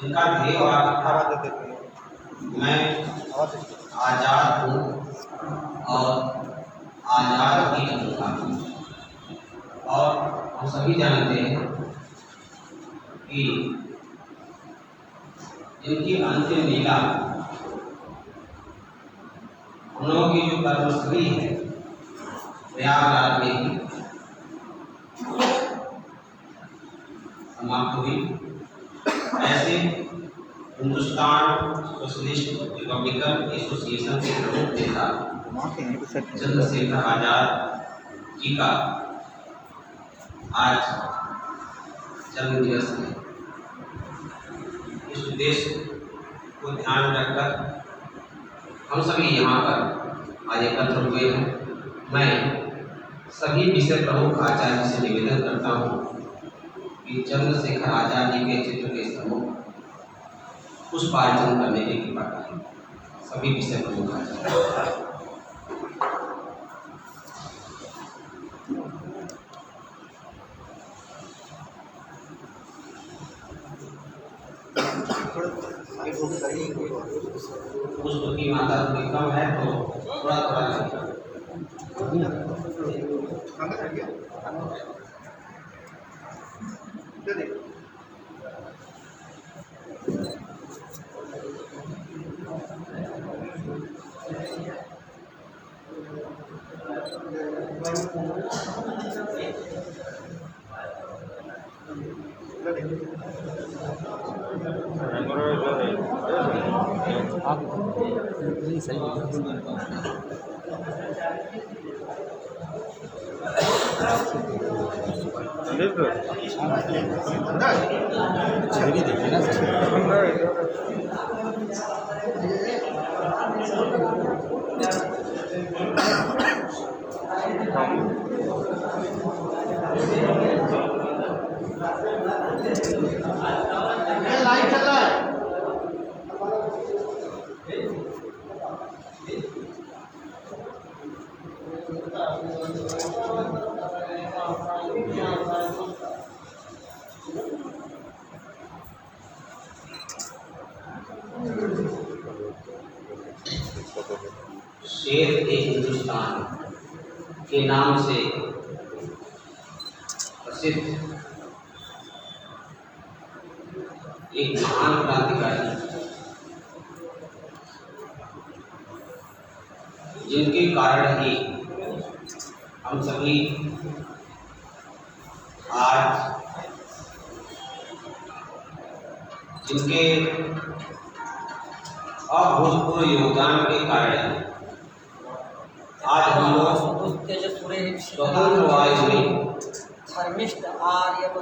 जिनका ध्येय वाक्य था, मैं आज़ाद हूँ और आज़ाद ही रहूँगा। और हम सभी जानते हैं कि इनकी अंतिम लीला हम लोगों की जो कर्मस्थली है प्रयागराज में ही समाप्त हुई। ऐसे हिंदुस्तान सोशलिस्ट रिपब्लिकन एसोसिएशन के प्रमुख नेता चंद्रशेखर आजाद जी का आज जन्म दिवस है। इस उद्देश्य को ध्यान में रखकर हम सभी यहाँ पर आज एकत्र हुए हैं। मैं सभी विषय प्रमुख आचार्य से निवेदन करता हूँ कि चंद्रशेखर आजाद जी के चित्र के सम्मुख पुष्पार्चन करने की कृपा करें। सभी विषय प्रमुख आचार्य। पुष्प की मात्रा थोड़ी कम है तो थोड़ा थोड़ा शेर ए हिंदुस्तान के नाम से प्रसिद्ध एक महान क्रांतिकारी जिनके कारण ही हम सभी आज जिनके अभूतपूर्व योगदान के कारण आज हम लोग स्वतंत्र वायु में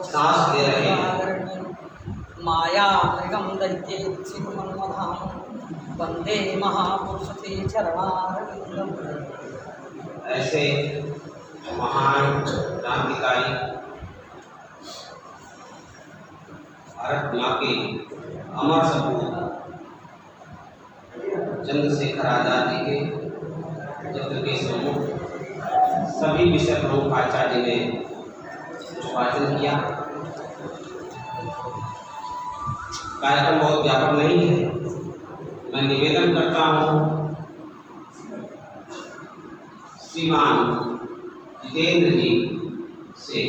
सांस ले रहे हैं। माया मृगम दैत्ये वंदे महापुरुष ते चरणारविंदम। ऐसे महान क्रांतिकारी भारत माँ के अमर सपूत चंद्रशेखर आजाद जी के चित्र के सम्मुख सभी विषय प्रमुख आचार्य ने पुष्पार्चन किया। कार्यक्रम बहुत व्यापक नहीं है। मैं निवेदन करता हूँ श्रीमान जितेंद्र जी से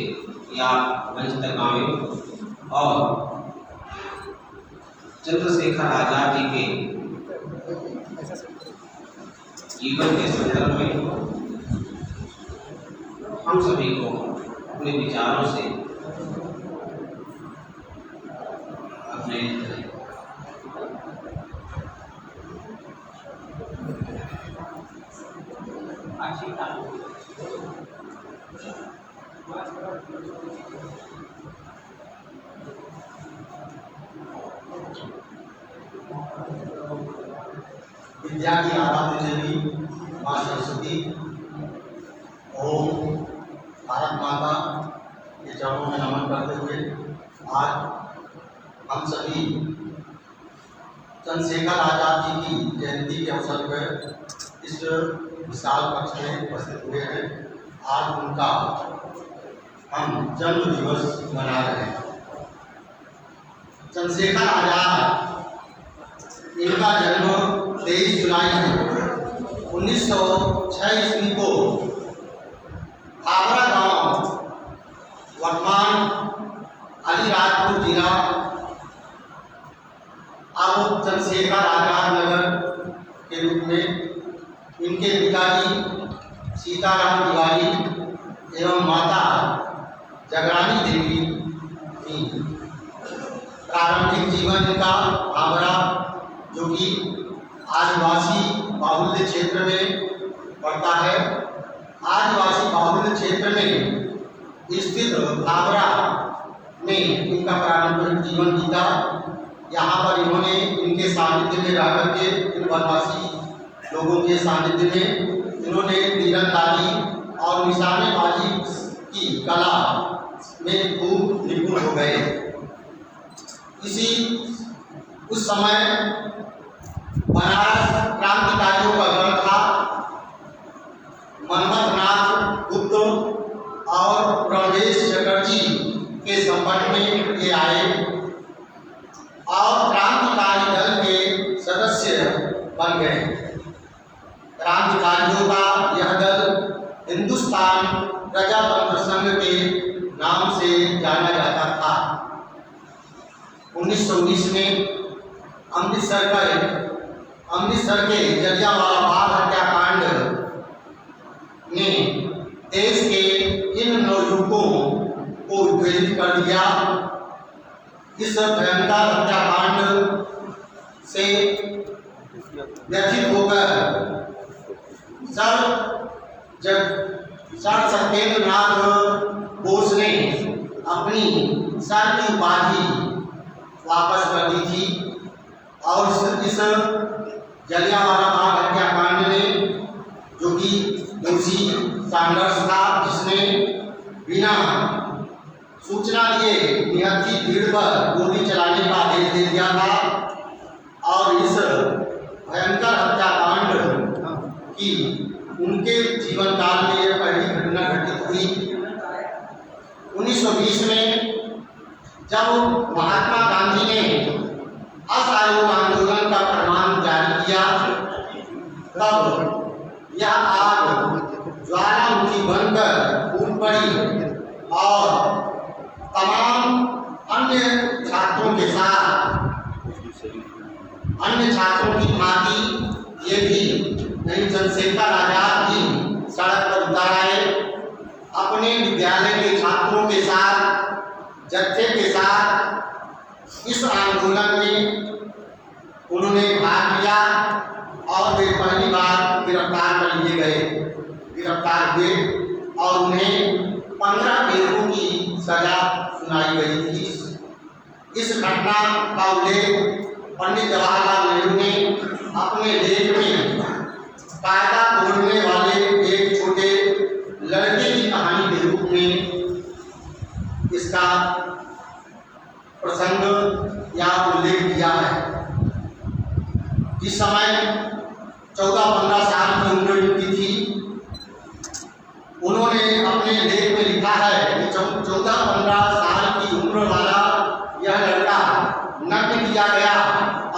या मंच तक आवे और चंद्रशेखर आजाद जी के जीवन के संदर्भ में हम सभी को अपने विचारों से अपने विद्या की आराध्य देवी माँ सरस्वती ओम भारत माता के चरणों में नमन करते हुए आज हम सभी चंद्रशेखर आजाद जी की जयंती के अवसर पर इस विशाल कक्ष में उपस्थित हुए हैं। आज उनका हम जन्म दिवस मना रहे हैं। चंद्रशेखर आजाद, इनका जन्म 23 जुलाई 1906 ईस्वी को खाबरा गांव, वर्तमान अलीराजपुर जिला, अब चंद्रशेखर आजाद नगर के रूप में, इनके पिताजी सीताराम तिवारी एवं माता जगरानी देवी थी। प्रारंभिक जीवन इनका खाबरा, जो कि आदिवासी बाहुल्य क्षेत्र में पड़ता है, आदिवासी बाहुल्य क्षेत्र में स्थित खाबरा में इनका पारंपरिक जीवन बीता। यहाँ पर इन्होंने इनके सानिध्य में रह करके, इन वनवासी लोगों के सानिध्य में इन्होंने तीरंदाजी और निशानेबाजी की कला में खूब निपुण हो गए। इसी उस समय बनारस क्रांतिकारियों का गढ़ था। मनमथनाथ गुप्त और प्रवेश चटर्जी के संपर्क में ये आए और क्रांतिकारी दल के सदस्य बन गए। क्रांतिकारियों का यह दल हिंदुस्तान प्रजातंत्र संघ के नाम से जाना जाता था। 1919 में अमृतसर के जलियांवाला बाग हत्याकांड ने देश के इन नवयुवकों को उत्तेजित कर दिया। इस भयंकर हत्याकांड से व्यथित होकर सर सत्येंद्रनाथ बोस ने अपनी सर की उपाधि वापस कर दी थी और इस जलियांवाला बाग हत्याकांड में, जो कि दोषी सैंडर्स था, जिसने बिना सूचना दिए निहत्थी भीड़ पर गोली चलाने का आदेश दे दिया था और इस भयंकर हत्याकांड की उनके जीवन काल में यह पहली घटना घटित हुई। 1920 में जब महात्मा गांधी ने असहयोग आंदोलन का फरमान जारी किया, तब यह आग ज्वालामुखी बनकर फूट पड़ी और तमाम अन्य छात्रों के साथ, अन्य छात्रों की भांति ये भी चंद्रशेखर आजाद जी सड़क पर उतर आए। अपने विद्यालय के छात्रों के साथ, जत्थे के साथ इस आंदोलन में उन्होंने भाग लिया और वे पहली बार गिरफ्तार कर लिए गए। गिरफ्तार हुए और उन्हें 15 पेरों की सजा सुनाई गई थी। इस घटना का उल्लेख पंडित जवाहरलाल नेहरू ने अपने लेख में कायदा तोड़ने वाले एक छोटे लड़के की कहानी के रूप में इसका प्रसंग या उल्लेख किया है। जिस समय 14-15 साल की उम्र इनकी थी, उन्होंने अपने लेख में लिखा है कि 14-15 साल की उम्र वाला यह लड़का नग्न किया गया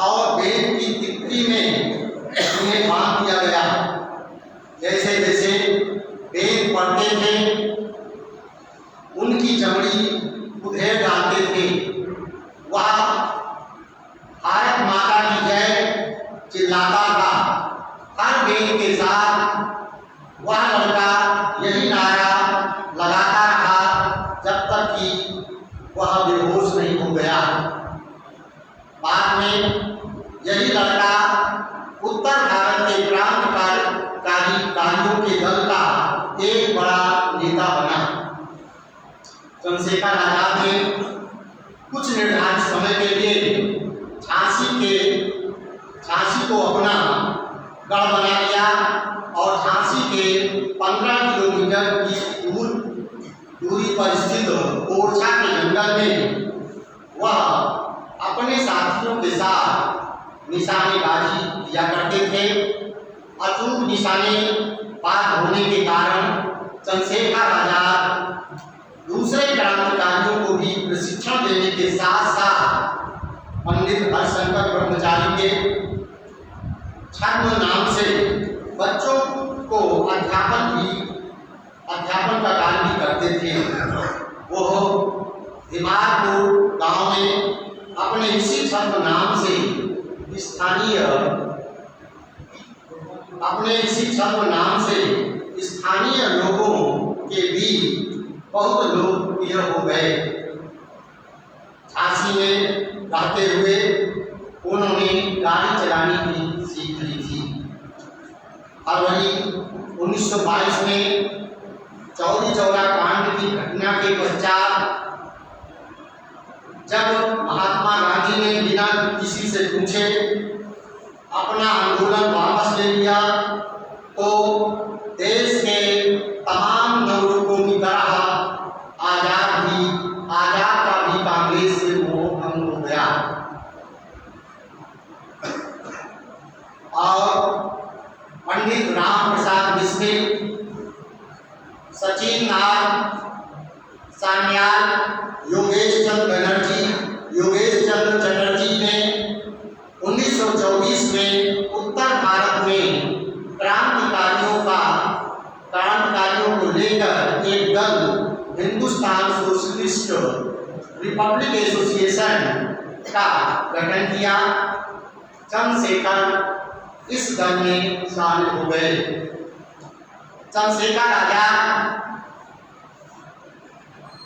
और वेद की तिक्ति में उन्हें बांध दिया गया। जैसे जैसे वेद पढ़ते थे, उनकी चमड़ी उधेड़ डालते थे। वह भारत माता की जय चिल्लाता था। हर वेद के साथ वह लड़का यही नारा लगाता रहा जब तक कि वह बेहोश नहीं हो गया। बाद में यही लड़का उत्तर भारत के क्रांतिकारियों के दल का एक बड़ा नेता बना। चंद्रशेखर आजाद ने कुछ निर्धारित समय के लिए झांसी को अपना गढ़ बना लिया और झांसी के 15 किलोमीटर की दूरी पर स्थित ओरछा के जंगल में वह अपने साथियों के साथ निशानेबाजी किया करते थे। अचूक निशाने पार होने के कारण चंद्रशेखर आजाद दूसरे क्रांतिकारियों को भी प्रशिक्षण देने के साथ साथ पंडित हरिशंकर ब्रह्मचारी के छद्म नाम से बच्चों को अध्यापन का कार्य भी करते थे। वो हिमारपुर गांव में अपने इसी छद्म नाम से स्थानीय लोगों के बीच बहुत लोकप्रिय हो गए। झांसी में रहते हुए उन्होंने गाड़ी चलाने की सीख ली थी। फरवरी 1922 में चौरी चौरा कांड की घटना के पश्चात जब महात्मा गांधी ने बिना किसी से पूछे अपना आंदोलन वापस ले लिया तो देश के तमाम नवयुवकों की तरह आजाद का भी कांग्रेस से मोह भंग हो गया और पंडित राम प्रसाद बिस्मिल, सचिन नाग सान्याल, योगेश चंद्र चटर्जी ने 1924 में उत्तर भारत में क्रांतिकारियों को लेकर एक दल हिंदुस्तान सोशलिस्ट रिपब्लिक एसोसिएशन का गठन किया। चंद्रशेखर इस दल में शामिल हो गए। चंद्रशेखर आजाद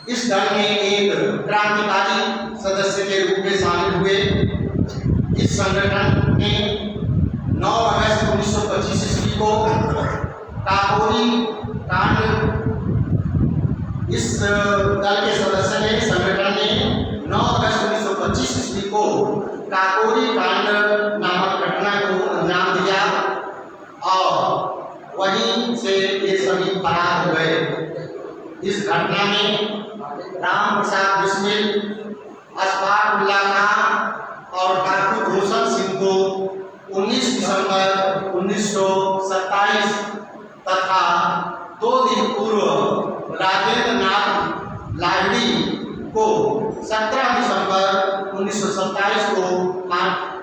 इस दल में एक क्रांतिकारी सदस्य के रूप में शामिल हुए। इस संगठन ने 9 अगस्त 1925 ईस्वी को काकोरी कांड, इस दल के सदस्य ने संगठन ने 9 अगस्त 1925 ईस्वी को काकोरी कांड नामक घटना को अंजाम दिया और वहीं से ये सभी फरार हो गए। इस घटना में राम प्रसाद बिस्मिल, अशफाक उल्ला खान और ठाकुर रोशन सिंह को 19 दिसंबर 1927 तथा 2 दिन पूर्व राजेंद्र नाथ लाहिड़ी को 17 दिसंबर 1927 को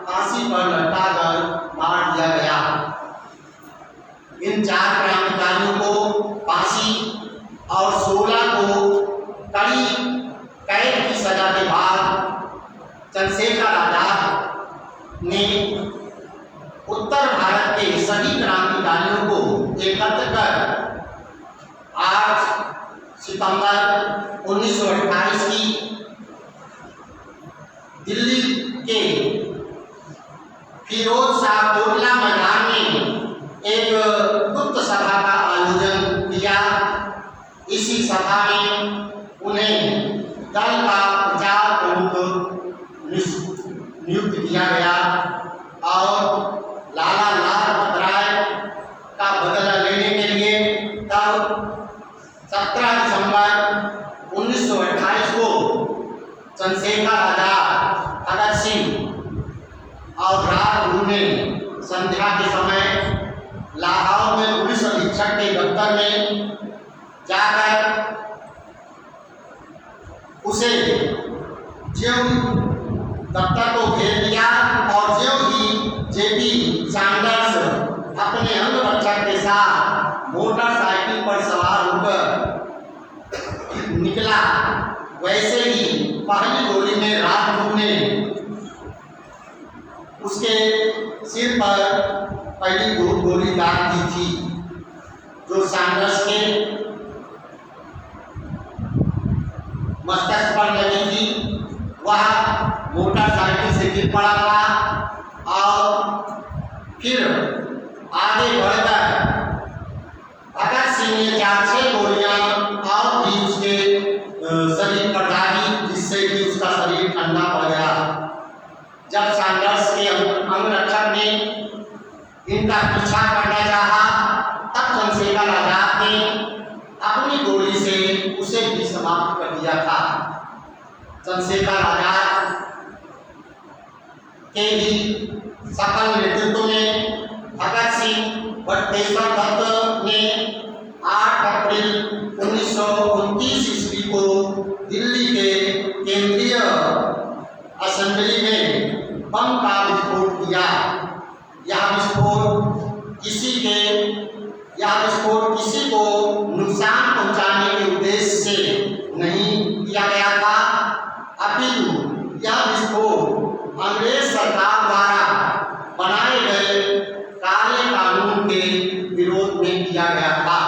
फांसी पर लटकाकर मार दिया गया। इन 4 क्रांतिकारियों को फांसी और 16 को कड़ी कैद की सजा के बाद चंद्रशेखर आजाद ने उत्तर भारत के सभी क्रांतिकारियों को एकत्र कर 8 सितंबर 1928 की दिल्ली के फिरोज शाह कोटला मैदान में एक गुप्त सभा का आयोजन किया। इसी सभा में उन्हें दल का प्रचार प्रमुख नियुक्त किया गया और लाला लाजपत राय का बदला लेने के लिए तब 17 दिसंबर 1928 को चंद्रशेखर आजाद, भगत सिंह और राजगुरु ने संध्या के समय लाहौर में पुलिस अधीक्षक के दफ्तर में जाकर उसे ज्यों दफ्तर को घेर लिया और ज्यों ही जेपी सैंडर्स अपने अंगरक्षक के साथ मोटरसाइकिल पर सवार होकर निकला, वैसे ही पहली गोली में राजगुरु ने उसके सिर पर पहली गोली दाग दी थी, जो सैंडर्स के मस्तिष्क पर लगी थी। वह मोटरसाइकिल से गिर पड़ा था और फिर आगे बढ़कर भगत सिंह ने 4-6 गोलियां और भी उसके शरीर पर दागी, जिससे कि उसका शरीर ठंडा पड़ गया। जब सैंडर्स के अंगरक्षक ने इनका पीछा करना चाहा, तब चंद्रशेखर आजाद ने अपनी गोली से उसे भी समाप्त कर दिया था। चंद्रशेखर आजाद के ही सफल नेतृत्व में भगत सिंह बटुकेश्वर दत्त ने 8 अप्रैल 1929 ईस्वी को दिल्ली के केंद्रीय असेंबली में बम का विस्फोट किया। यह विस्फोट किसी को नुकसान पहुंचाने के उद्देश्य से नहीं किया गया था, अपितु यह विस्फोट अंग्रेज सरकार द्वारा बनाए गए काले कानून के विरोध में किया गया था।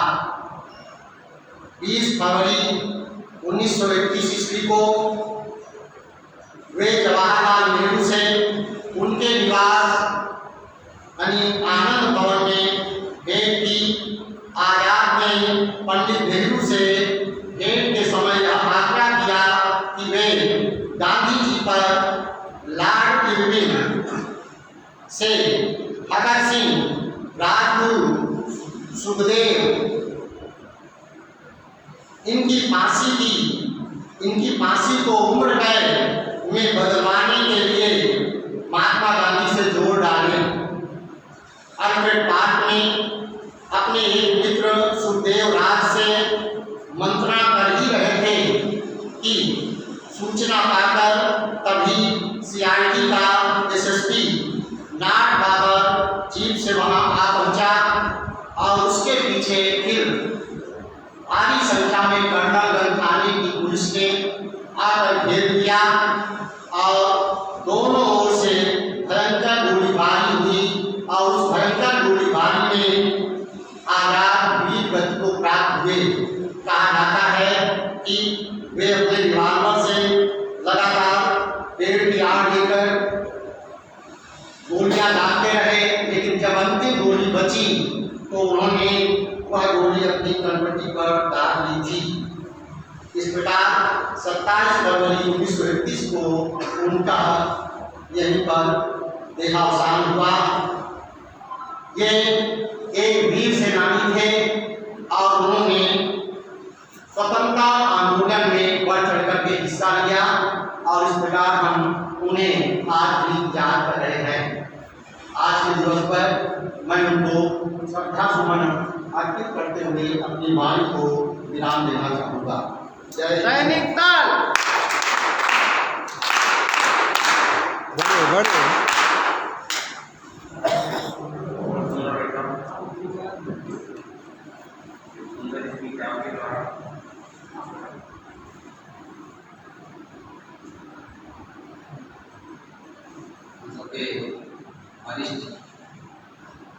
20 फरवरी 1931 ईस्वी को वे जवाहरलाल नेहरू से उनके निवास यानी आनंद भवन में भेंट की। आजाद ने पंडित नेहरू से भेंट के समय यह आग्रह किया कि वे गांधी जी पर लॉर्ड इरविन से भगत सिंह, राजगुरु, सुखदेव इनकी फांसी को उम्र कैद में बदलवाने के लिए महात्मा गांधी से जोड़ डाले। अल्फ्रेड पार्क में अपने एक मित्र सुखदेव राज से मंत्रणा कर ही रहे थे कि सूचना पाकर तभी सीआईडी का एसएसपी नाट बाबर जीप से वहां आ पहुंचा और उसके पीछे फिर भारी संख्या में कर्नलगंज थाने की पुलिस ने आकर घेर लिया और दोनों ओर से भयंकर गोलीबारी हुई और उस भयंकर गोलीबारी में आजाद वीर गति को प्राप्त हुए। कहा जाता है कि वे अपने रिवॉल्वर से लगातार पेड़ की आड़ लेकर गोलियां दागते रहे, लेकिन जब अंतिम गोली बची तो उन्होंने वह गोली अपनी कनपट्टी पर दाग ली थी। इस प्रकार 27 फरवरी 1931 को उनका यहीं पर देहावसान हुआ। ये एक वीर सेनानी थे और उन्होंने स्वतंत्रता आंदोलन में बढ़ चढ़ करके हिस्सा लिया और इस प्रकार हम उन्हें आज भी याद कर रहे हैं। आज के दिवस पर मैं उनको श्रद्धा सुमन अर्पित करते हुए अपनी वाणी को विराम देना चाहूँगा। जय सैनिक दल। वरिष्ठ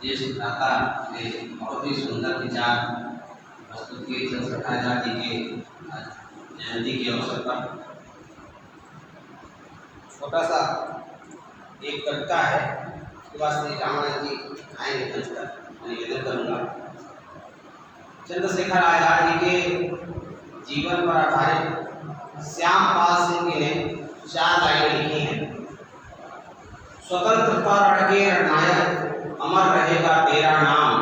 देश दाता ने बहुत ही सुंदर विचार प्रस्तुत किए। चंद्रशेखर आजाद जी के जयंती के अवसर पर छोटा सा एक कविता है, उसके बाद श्री रामानंद जी आएंगे मंच निवेदन करूँगा। चंद्रशेखर आजाद जी के जीवन पर आधारित श्यामपाल सिंह जी ने 4 लाइनें लिखी हैं। स्वतंत्रता रण के रणनायक अमर रहेगा तेरा नाम,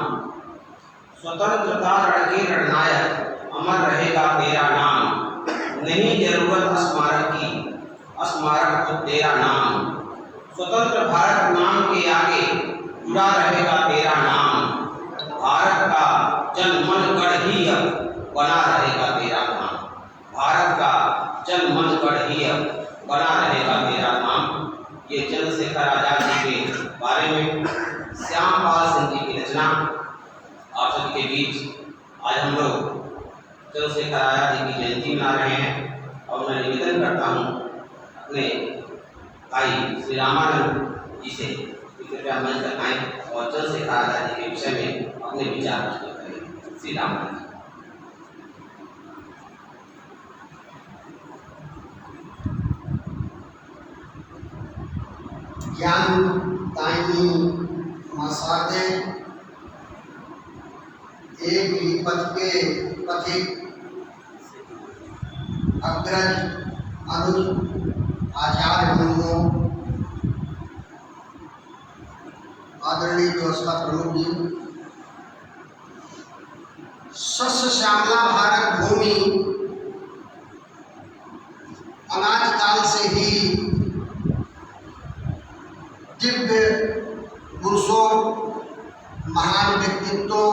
स्वतंत्रता रण के रणनायक अमर रहेगा तेरा नाम, नहीं जरूरत स्मारक की, स्मारक तो तेरा नाम, स्वतंत्र भारत नाम के आगे जुड़ा रहेगा तेरा नाम, भारत का जनमन गढ़ ही अब बना रहेगा तेरा नाम, भारत का जनमन गढ़ ही अब बना रहेगा तेरा नाम। ये चंद्रशेखर आजाद जी के बारे में श्यामपाल सिंह जी की रचना आप सभी के बीच आज हम लोग चंद्रशेखर आजाद जी की जयंती मना रहे हैं और मैं निवेदन करता हूँ अपने भाई श्री रामानंद जी से कृपया मंच तक आएं और चंद्रशेखर आजाद जी के विषय में अपने विचार प्रस्तुत करें। श्री रामानंद। ज्ञान ताई मासादे एक ही पथ के पथिक अग्रज अनुज आचार्य बंधुओं, आदरणीय व्यवस्था प्रमुख जी, शस्य श्यामला भारत भूमि अनाज काल से ही दिव्य पुरुषों महान व्यक्तित्वों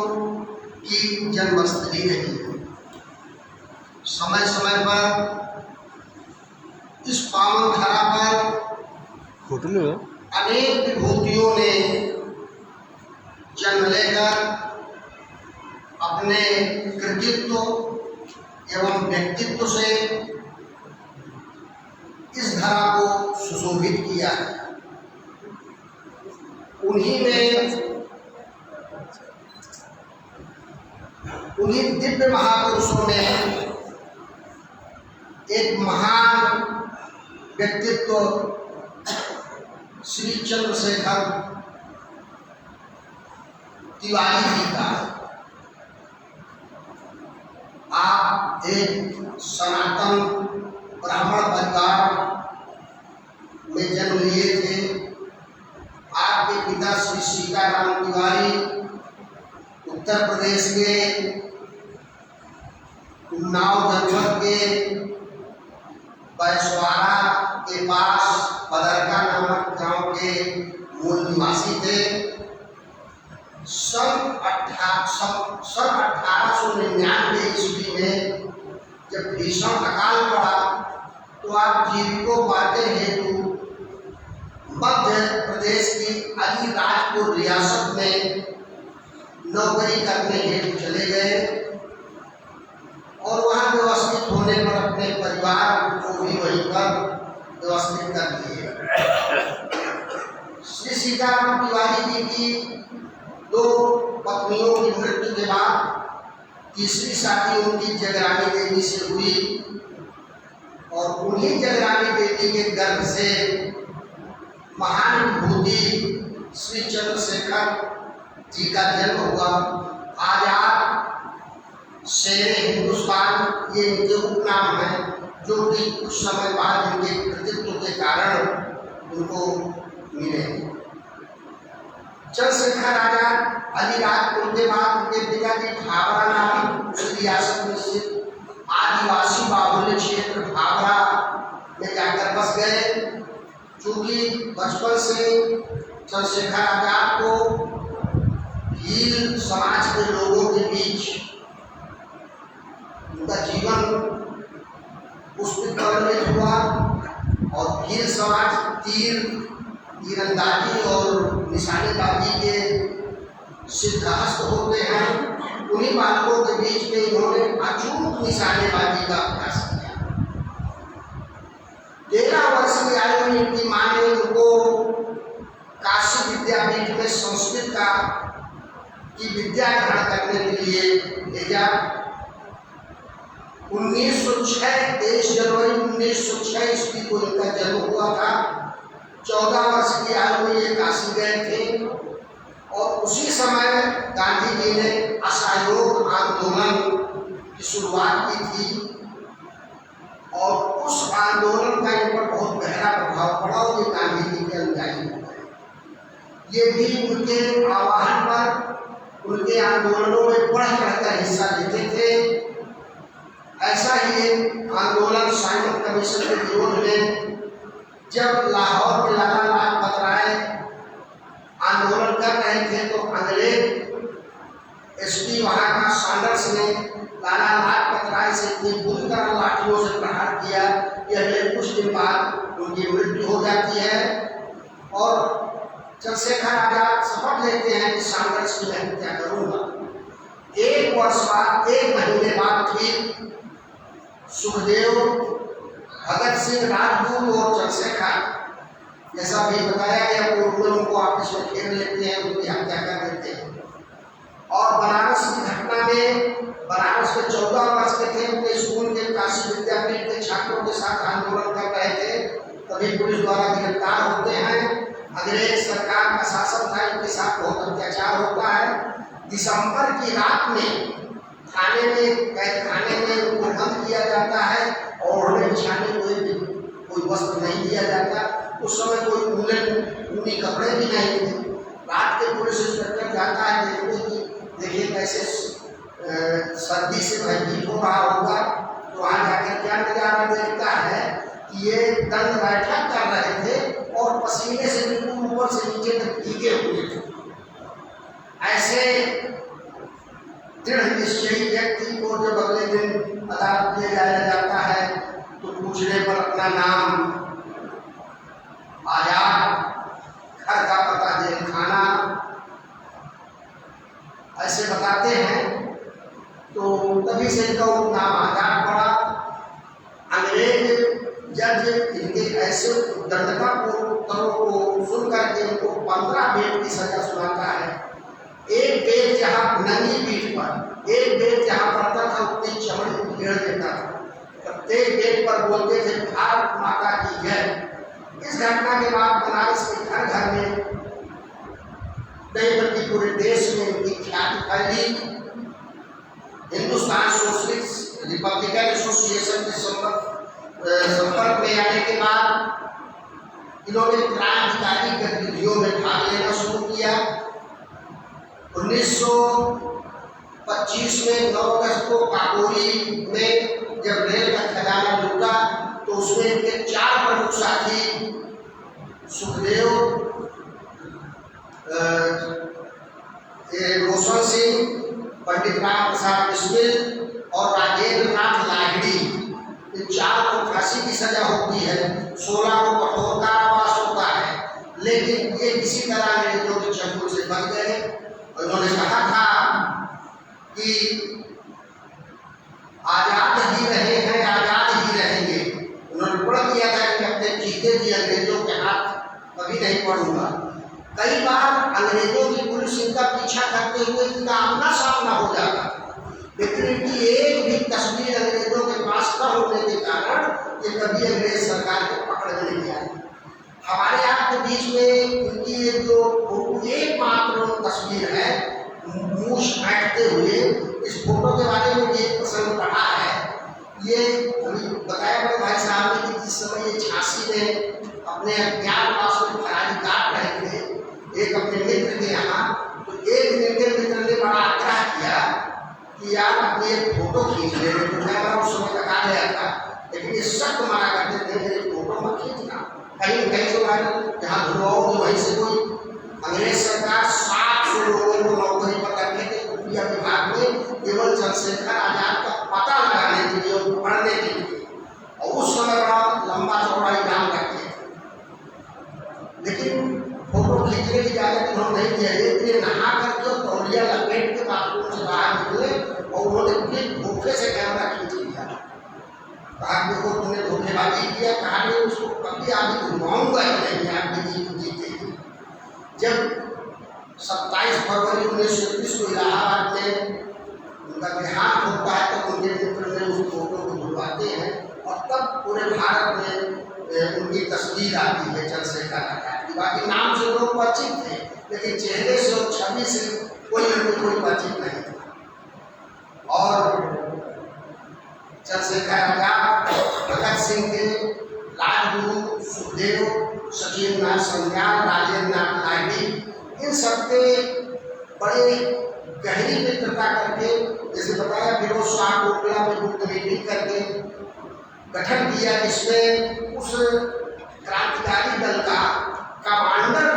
की जन्मस्थली रही है। समय समय पर इस पावन धरा पर अनेक विभूतियों ने जन्म लेकर अपने कृतित्व एवं व्यक्तित्व से इस धरा को सुशोभित किया है। उन्हीं दिव्य महापुरुषों में एक महान व्यक्तित्व श्री चंद्रशेखर तिवारी जी का। आप एक सनातन ब्राह्मण परिवार में जन्म लिए थे। आपके पिता श्री सीताराम तिवारी उत्तर प्रदेश के उन्नाव जनपद के बैसवाड़ा के पास बदरका नामक गांव के मूल निवासी थे। सन 1899 ईस्वी में जब भीषण अकाल पड़ा तो आप जीविकोपार्जन हेतु मध्य प्रदेश की अलीराजपुर रियासत में नौकरी करने हेतु चले गए और वहां व्यवस्थित होने पर अपने परिवार को भी वहीं पर व्यवस्थित कर दिए। श्री सीताराम तिवारी जी की 2 पत्नियों की मृत्यु के बाद तीसरी शादी उनकी जगरानी देवी से हुई और उन्हीं जगरानी देवी के गर्भ से महान विभूति श्री चंद्रशेखर जी का जन्म हुआ। आजाद शेर हिंदुस्तान ये इनके उपनाम है, जो कि कुछ समय बाद इनके कृतित्व के कारण उनको मिले। चंद्रशेखर आजाद अलीराजपुर के बाद उनके पिताजी भाभरा नाम उस रियासत में स्थित आदिवासी बाहुल्य क्षेत्र भाभरा में जाकर बस गए। चूंकि बचपन से चंद्रशेखर आजाद को भील समाज के लोगों के बीच उनका जीवन पुष्पित हुआ और भील समाज तीरंदाजी और निशानेबाजी के सिद्धहस्त होते हैं। उन्हीं बालकों के बीच में इन्होंने अचूक निशानेबाजी का अभ्यास किया। 13 वर्ष की आयु में इनकी मां ने उनको काशी विद्यापीठ में संस्कृत की विद्या ग्रहण करने के लिए भेजा। 23 जनवरी 1906 ईस्वी को इनका जन्म हुआ था। 14 वर्ष की आयु में ये काशी गए थे और उसी समय गांधी जी ने असहयोग आंदोलन की शुरुआत की थी और उस आंदोलन का इन पर बहुत गहरा प्रभाव पड़ा और ये गांधी जी के अनुयायी हो गए। ये भी उनके आह्वान पर उनके आंदोलनों में बढ़ चढ़कर हिस्सा लेते थे। ऐसा ही एक आंदोलन साइमन कमीशन के विरोध में जब लाहौर में लाला लाजपत राय आंदोलन कर रहे थे तो अंग्रेज एसपी वहां का सैंडर्स ने लाला लाजपत राय से इतनी बुरी तरह लाठियों से प्रहार किया कि अगले कुछ दिन बाद उनकी मृत्यु हो जाती है और चंद्रशेखर आजाद शपथ लेते हैं कि सैंडर्स की मैं हत्या करूंगा। 1 वर्ष बाद 1 महीने बाद ठीक सुखदेव, भगत सिंह, राजगुरु और चंद्रशेखर जैसा भी बताया गया वो उनको आपस में घेर लेते हैं, उनकी हत्या कर देते हैं। और बनारस की घटना में बनारस में 14 वर्ष के थे, अपने स्कूल के काशी विद्यापीठ के छात्रों के साथ आंदोलन कर रहे थे, तभी पुलिस द्वारा गिरफ्तार होते हैं। अंग्रेज सरकार का शासन था, इनके साथ बहुत अत्याचार होता है। दिसंबर की रात में थाने में कैदखाने में उनको बंद किया जाता है और उन्हें बिछाने कोई वस्त्र नहीं दिया जाता। उस समय कोई ऊनी कपड़े भी नहीं थे। रात के पुलिस इंस्पेक्टर जाता है देखिए कैसे सर्दी से भयभीत हो रहा होगा, तो वहाँ जाकर क्या नजारा देखता है कि ये दंड बैठक कर रहे थे और पसीने से बिल्कुल ऊपर से नीचे तक भीगे हुए थे। ऐसे दृढ़ निश्चयी व्यक्ति को जब अगले दिन अदालत ले जाया जाता है तो पूछने पर अपना नाम आजाद की सजा सुनाता है। एक बेर जहाँ नंगी पीठ पर एक बेर जहाँ पड़ता था उतनी चमड़ी उधेड़ देता था। प्रत्येक बेर पर बोलते थे भारत माता की जय। इस घटना के बाद बनारस के घर घर में नहीं बल्कि पूरे देश में उनकी ख्याति फैली। हिंदुस्तान सोशलिस्ट रिपब्लिकन एसोसिएशन के संपर्क में आने के बाद इन्होंने क्रांतिकारी गतिविधियों में भाग लेना शुरू किया। 1925 में 9 अगस्त को काकोरी में जब रेल का खजाना लूटा तो उसमें इनके 4 प्रमुख साथी सुखदेव, रोशन सिंह, पंडित राम प्रसाद बिस्मिल और राजेंद्र नाथ लाहिड़ी, इन 4 को फांसी की सजा होती है। 16 को कठोर कारावास होता है। लेकिन ये किसी तरह अंग्रेजों के चंगुल से बच गए। उन्होंने कहा था कि आजाद ही रहे हैं, आजाद ही रहेंगे। उन्होंने प्रण किया था कि अपने जीते जी अंग्रेजों के हाथ कभी नहीं पड़ूंगा। कई बार अंग्रेजों की पुलिस इनका पीछा करते हुए इनका आमना सामना हो जाता, लेकिन इनकी एक भी तस्वीर अंग्रेजों के पास न होने के कारण ये कभी अंग्रेज सरकार को पकड़ में नहीं आई। हमारे आपके बीच में इनकी ये जो एकमात्र तस्वीर है मूछ फेंकते हुए, इस फोटो के बारे में भी एक प्रसंग पढ़ा है। ये अभी बताया बड़े भाई साहब ने कि जिस समय ये झांसी में अपने अज्ञातवास में फरारी काट रहे थे एक अपने मित्र के यहाँ, तो एक मित्र ने बड़ा आग्रह किया कि यार अपनी एक फोटो खींच ले। तो मैं उस समय लगा गया था, लेकिन ये सख्त मना करते थे मेरी फोटो मत खींचना। कहीं कहीं तो जहाँ धुलवाओगे वहीं से कोई अंग्रेज सरकार 700 लोगों को नौकरी पर रखने के खुफिया विभाग में केवल चंद्रशेखर आजाद का पता लगाने के लिए और पढ़ने के लिए, और उस समय बड़ा लंबा चौड़ा इनाम रखे। लेकिन फोटो खींचने की इजाजत उन्होंने नहीं दिया। इसलिए नहा करके तौलिया लपेट के बाथरूम से बाहर निकले और उन्होंने फिर धोखे से कैमरा खींच लिया। कहा देखो तुमने धोखेबाजी किया, कहा नहीं उसको कभी आगे घुमाऊंगा ही नहीं आपकी जीते। जब 27 फरवरी 1931 को इलाहाबाद में उनका देहांत होता है तो उनके मित्र ने उस फोटो को धुलवाते हैं और तब पूरे भारत में उनकी तस्वीर आती है चंद्रशेखर आजाद की। बाकी नाम से लोग परिचित थे, लेकिन चेहरे से और छवि से कोई परिचित नहीं था। और चंद्रशेखर आजाद, भगत सिंह के राजगुरु सुखदेव, सचिंद्रनाथ संज्ञान, राजेंद्र नाथ लाहिड़ी, इन सबके बड़े गहरी मित्रता करके, जैसे बताया फिरोज शाह कोटला में गुप्त मीटिंग करके गठन किया, जिसमें उस क्रांतिकारी दल का कमांडर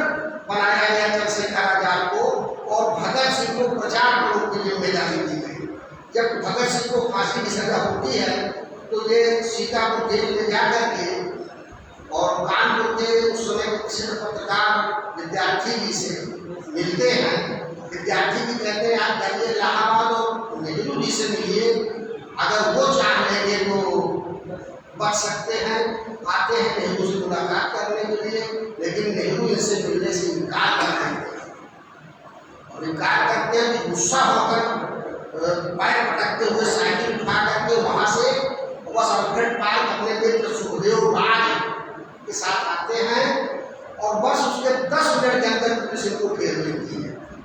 बनाया गया चंद्रशेखर आजाद को, और भगत सिंह को प्रचार प्रमुख की जिम्मेदारी दी गई। जब भगत सिंह को फांसी की सजा होती है तो ये सीतापुर जेल में जाकर के और कानपुर के उस समय प्रसिद्ध पत्रकार विद्यार्थी जी से मिलते हैं। विद्यार्थी भी कहते हैं आप जाइए इलाहाबाद और नेहरू जी से मिलिए, अगर वो चाह लेंगे तो बच सकते हैं। आते हैं नेहरू से मुलाकात करने के लिए, लेकिन नेहरू इनसे मिलने से इनकार कर रहे थे और इनकार करते हैं कि गुस्सा होकर पैर पटकते हुए साइकिल उठा करके वहाँ से बस अल्फ्रेड पार्क अपने मित्र सुखदेव राज के साथ आते हैं और बस उसके 10 मिनट के अंदर पुलिस इनको घेर लेती है।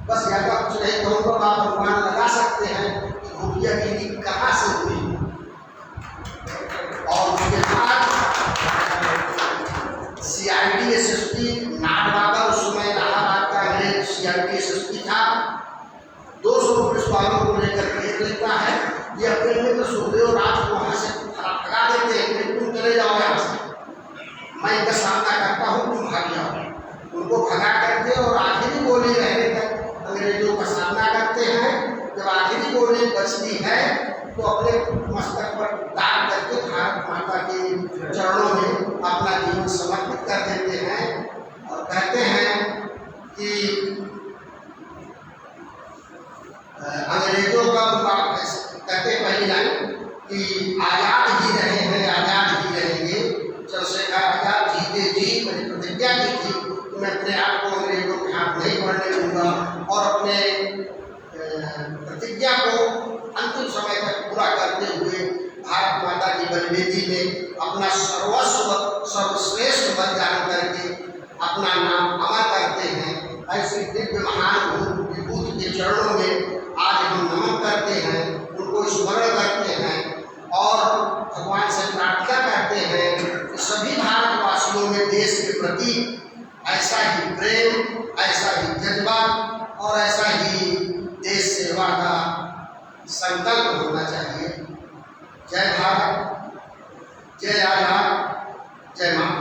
बस ज़्यादा कुछ नहीं कहूँगा, आप अनुमान लगा सकते हैं कि खुफियागिरी कहाँ से हुई। और उसके बाद CID SSP नाडवाकर, उस समय इलाहाबाद का अंग्रेज CID SSP था, 200 पुलिस वालों को लेकर घेर लेता है। ये अपने मित्र सुखदेव राज को वहाँ से भगा देते हैं कि तुम चले जाओ यहाँ से, मैं इनका सामना करता हूँ, तुम भाग जाओ। उनको भगा करके और आखिरी गोली रहने तक अंग्रेजों का सामना करते हैं। जब आखिरी गोली बचती है तो अपने मस्तक पर दाग करके भारत माता के चरणों में अपना जीवन समर्पित कर देते हैं और कहते हैं कि अंग्रेजों का कहते पहली लाइन कि आजाद ही रहे हैं, आजाद ही रहेंगे। चंद्रशेखर आजाद जीते जी मैंने प्रतिज्ञा की थी कि मैं अपने आप को अंग्रेजों के हाथ नहीं पड़ने प्रतिज्ञा को अंतिम समय तक पूरा करते हुए भारत माता की बलिवेदी में अपना सर्वस्व सर्वश्रेष्ठ बलिदान करके अपना नाम अमर करते हैं। ऐसे दिव्य महान विभूति के चरणों में आज हम नमन करते हैं, उनको स्मरण करते हैं और भगवान से प्रार्थना करते हैं कि सभी भारतवासियों में देश के प्रति ऐसा ही प्रेम, ऐसा ही जज्बा और ऐसा ही देश सेवा का संकल्प होना चाहिए। जय भारत, जय आजाद, जय मां।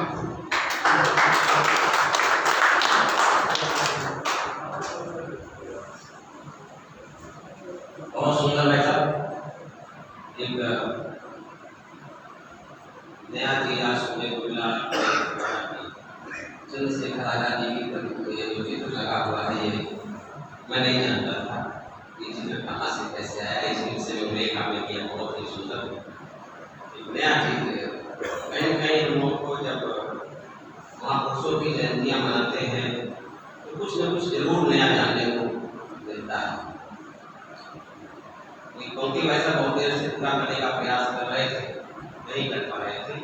बहुत सुंदर बैठा। एक नया चीज आज सुनने को मिला। चंद्रशेखर आजाद जी की जो चित्र लगा हुआ है, ये मैं नहीं जानता था। ये चित्र कहाँ से कैसे आया, इस विषय में उल्लेख आपने किया, बहुत ही सुंदर। एक नया चीज कहीं कहीं हम लोग को जब महापुरुषों की जयंतियाँ मनाते हैं तो कुछ न कुछ जरूर नया जानने को मिलता है। क्योंकि वैसा बहुत देर से पूरा करने का प्रयास कर रहे थे, नहीं कर पा रहे थे।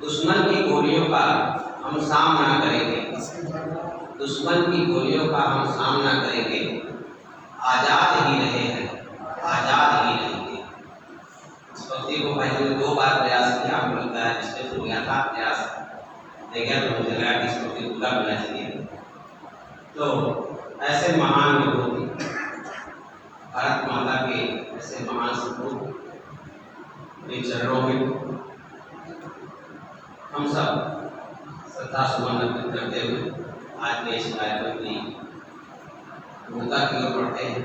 दुश्मन की गोलियों का हम सामना करेंगे, दुश्मन की गोलियों का हम सामना करेंगे, आजाद ही रहे हैं, आजाद ही रहेंगे। इस पंक्ति को भाई ने 2 बार प्रयास किया, मुझे लगता है जिसने शुरू किया था प्रयास नहीं गया तो मुझे लगा कि इस पंक्ति पूरा करना चाहिए। तो ऐसे महान विभूति भारत माता के ऐसे महान सपूत के चरणों में हम सब श्रद्धा सुमन अर्पित करते हुए आज के इस कार्यक्रम की पूर्णता की ओर बढ़ते हैं।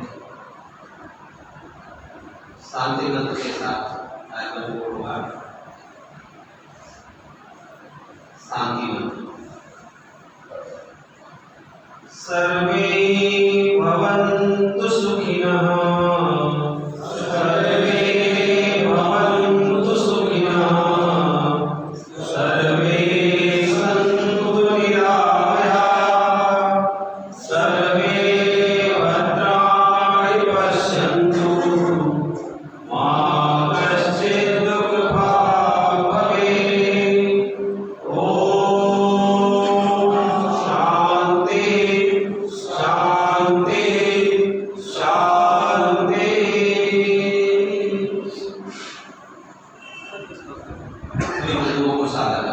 शांति मंत्र के साथ कार्यक्रम पूर्ण हुआ। शांति मंत्र। सर्वे भवन्तु सुखिनः, सर्वे भवन्तु सुखिनः, सर्वे सन्तु निरामयाः, सर्वे भद्राणि पश्यन्तु, मा कश्चित् दुःखभाग् भवेत्। ॐ शान्ति शांति शांति। को साधा